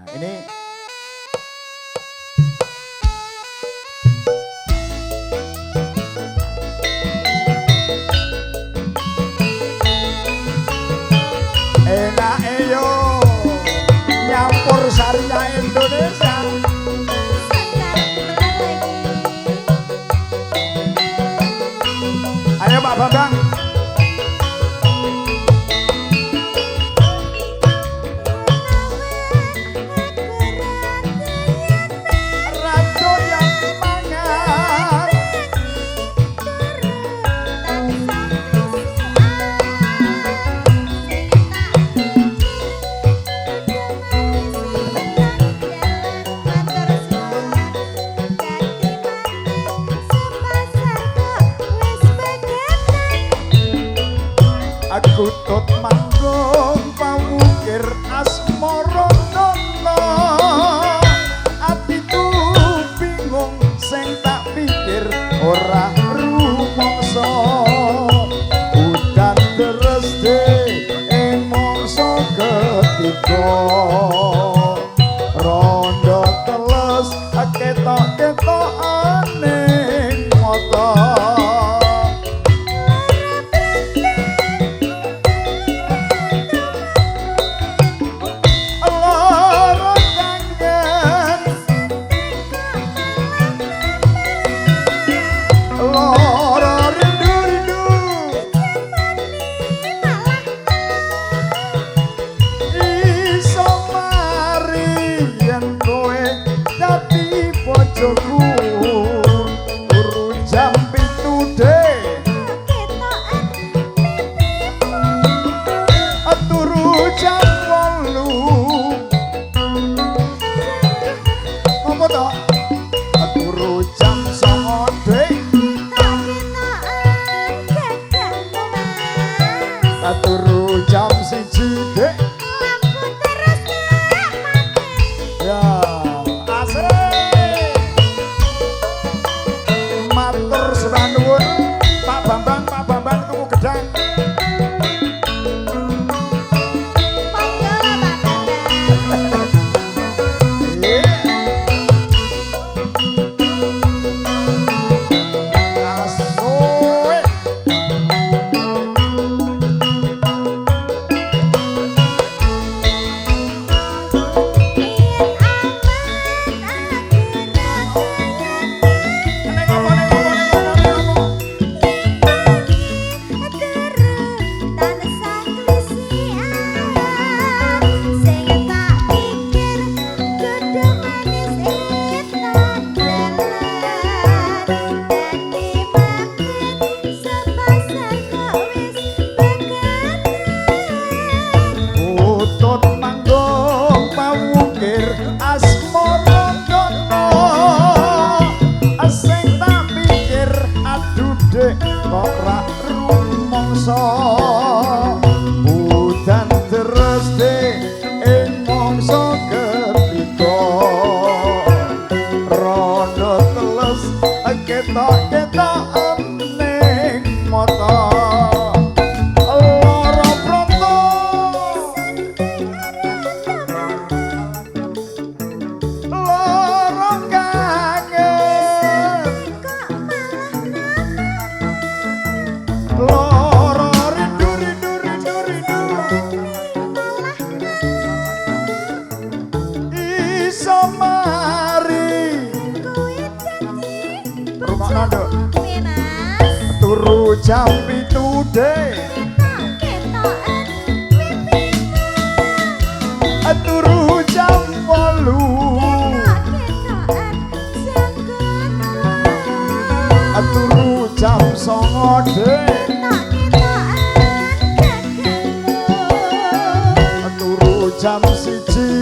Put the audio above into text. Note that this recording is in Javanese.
Ini enak yo nyampur sarinya Indonesia. Ayo Pak Bambang. Aku tot manggung pamukir asmara nono atiku bingung sing tak pikir ora rumangsa udan deres de mangsa ketiga rondo teles ketok-ketok aning mata. Turu jam 1 dek lampu terus makin ya asik matur sembah nuwun Pak Bambang tuku gedang monggo Pak Bambang kok ra rumangsa udan deres de ing mangsa ketiga rono teles ketok-ketok ning mata lara pronto lara kangen loro rindu iso mari rumah nando turu jam 7 dek turu jam 8 turu jam 9 dek jam 1